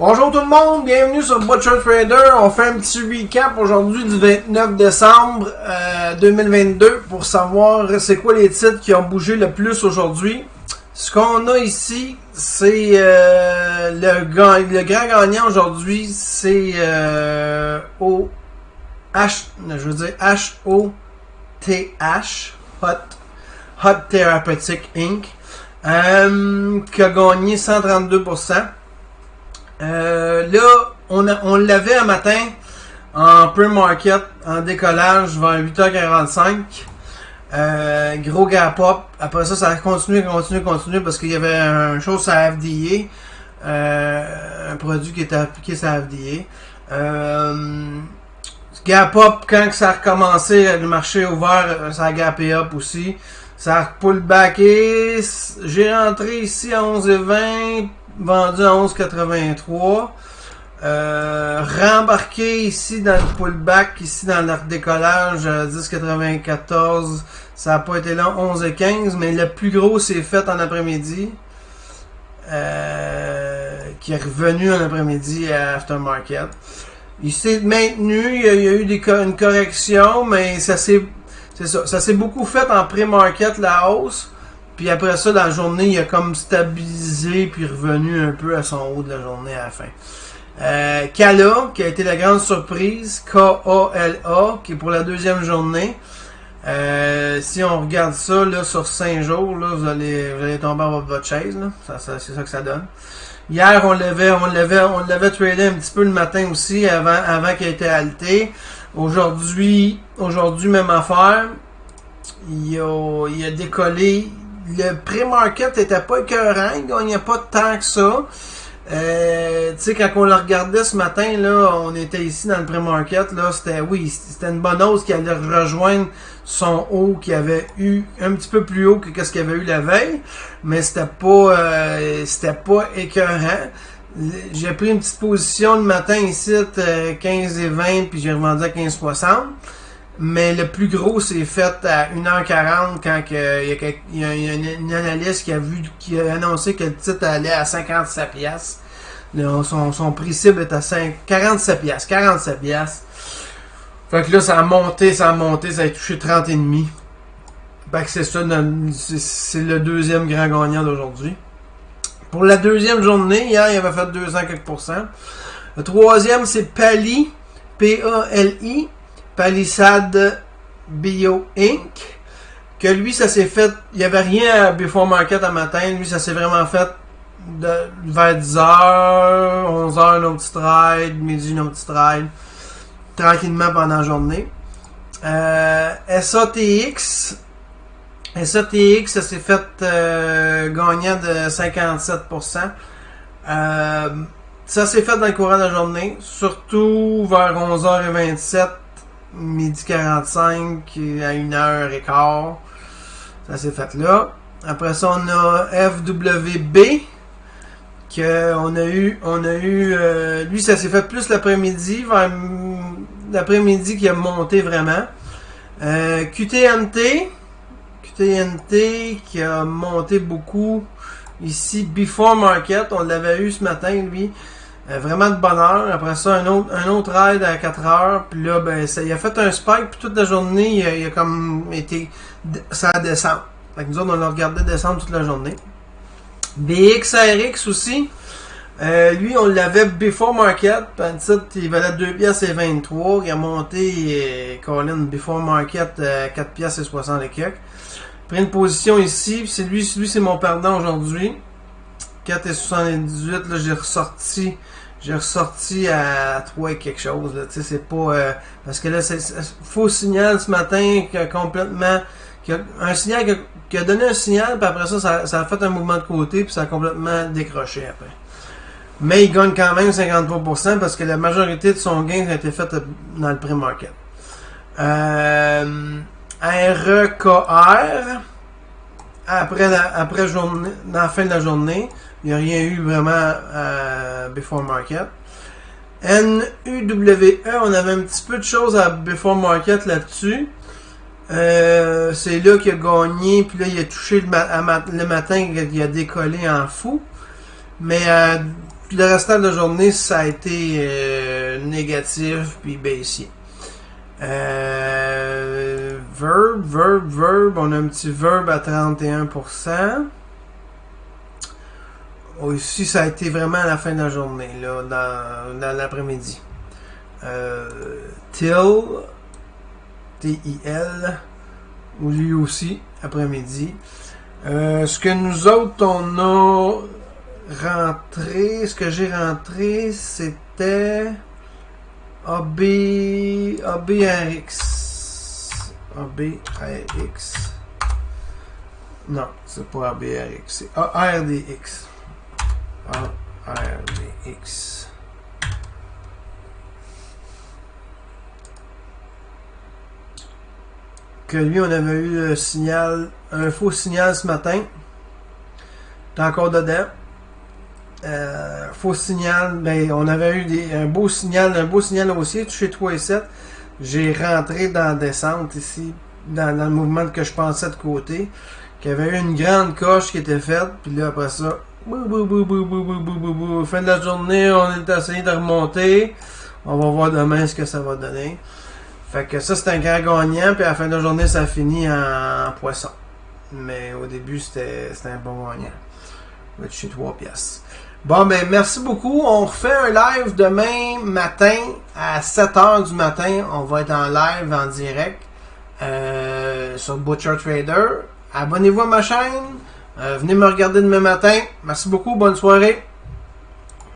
Bonjour tout le monde, bienvenue sur Butcher Trader. On fait un petit recap aujourd'hui du 29 décembre 2022 pour savoir c'est quoi les titres qui ont bougé le plus aujourd'hui. Ce qu'on a ici, c'est le grand gagnant aujourd'hui, c'est HOTH, Hot Therapeutic Inc., qui a gagné 132%. Là, on l'avait un matin en pre-market, en décollage vers 8h45. Gros gap up. Après ça, ça a continué parce qu'il y avait une chose à FDA. Un produit qui était appliqué sur FDA. Gap up, quand ça a recommencé, le marché ouvert, ça a gapé up aussi. Ça a pullbacké. J'ai rentré ici à 11,20, vendu à 11,83. Rembarqué ici dans le pullback, ici dans le redécollage à 10,94. Ça n'a pas été long, 11,15, mais le plus gros s'est fait en après-midi. Qui est revenu en après-midi à Aftermarket. Il s'est maintenu, il y a eu une correction, mais ça s'est beaucoup fait en pré-market, la hausse. Puis après ça, dans la journée, il a comme stabilisé puis revenu un peu à son haut de la journée à la fin. Kala, qui a été la grande surprise, K-A-L-A, qui est pour la deuxième journée. Si on regarde ça là, sur 5 jours, là, vous allez tomber en votre chaise. Là. C'est ça que ça donne. Hier, on l'avait tradé un petit peu le matin aussi, avant qu'il ait été halté. Aujourd'hui, même affaire. Il a décollé. Le pré-market était pas écœurant, il gagnait pas tant que ça. Tu sais, quand on le regardait ce matin, là, on était ici dans le pré-market, là, c'était une bonne hausse qui allait rejoindre son haut qui avait eu un petit peu plus haut que ce qu'il avait eu la veille, mais c'était pas écœurant. J'ai pris une petite position le matin ici, 15,20, puis j'ai revendu à 15,60. Mais le plus gros s'est fait à 1h40 quand il y a une analyste qui a annoncé que le titre allait à 57$. Son prix cible est à 47$. Fait que là, ça a monté, ça a touché 30,5$. Fait que c'est ça, c'est le deuxième grand gagnant d'aujourd'hui. Pour la deuxième journée, hier, il avait fait 200 quelques %. Le troisième, c'est Pali, P-A-L-I. Palisade Bio Inc. Que lui, ça s'est fait. Il n'y avait rien à Before Market à matin. Lui, ça s'est vraiment fait vers 10h, 11h, un autre petit trade, midi, un autre petit trade. Tranquillement pendant la journée. SATX, ça s'est fait gagnant de 57%. Ça s'est fait dans le courant de la journée, surtout vers 11h27. Midi 45 à 1h15. Ça s'est fait là. Après ça, on a FWB. On a eu lui, ça s'est fait plus l'après-midi. Vers l'après-midi qui a monté vraiment. QTNT qui a monté beaucoup. Ici, Before Market. On l'avait eu ce matin, lui. Vraiment de bonne heure. Après ça, un autre ride à 4 heures. Puis là, il a fait un spike. Puis toute la journée, il a comme été ça descend. Fait que nous autres, on l'a regardé descendre toute la journée. BXRX aussi. Lui, on l'avait Before Market. Puis il valait 2,23$. Il a monté Colin Before Market à 4,60$ et quelques. Pris une position ici. Puis lui, c'est mon perdant aujourd'hui. 4,78$. Là, j'ai ressorti à 3 et quelque chose. Tu sais, c'est pas parce que là, c'est faux signal ce matin qui a complètement qui a donné un signal, puis après ça a fait un mouvement de côté, puis ça a complètement décroché après. Mais il gagne quand même 53% parce que la majorité de son gain a été faite dans le pré-market. REKR après journée, dans la fin de la journée. Il n'y a rien eu vraiment Before Market. NUWE, on avait un petit peu de choses à Before Market là-dessus. C'est là qu'il a gagné, puis là il a touché le matin, il a décollé en fou. Mais le restant de la journée, ça a été négatif puis baissier. Verb. On a un petit verb à 31%. Ici, ça a été vraiment à la fin de la journée, là, dans l'après-midi. Till, T-I-L, lui aussi, après-midi. Ce que nous autres, on a rentré, ce que j'ai rentré, c'était ABRX. ABRX. Non, c'est pas ABRX, c'est ARDX. ARDX. Que lui, on avait eu le signal, un faux signal ce matin. T'es encore dedans. Faux signal, ben, on avait eu un beau signal haussier, touché 3,7. J'ai rentré dans la descente ici, dans le mouvement que je pensais de côté, qu'il y avait eu une grande coche qui était faite, puis là après ça, fin de la journée, on est essayé de remonter. On va voir demain ce que ça va donner. Fait que ça, c'est un grand gagnant, puis à la fin de la journée, ça finit en poisson. Mais au début, c'était un bon gagnant. On va toucher 3 piastres. Bon, ben, merci beaucoup. On refait un live demain matin à 7h du matin. On va être en live, en direct, sur Butcher Trader. Abonnez-vous à ma chaîne. Venez me regarder demain matin. Merci beaucoup. Bonne soirée.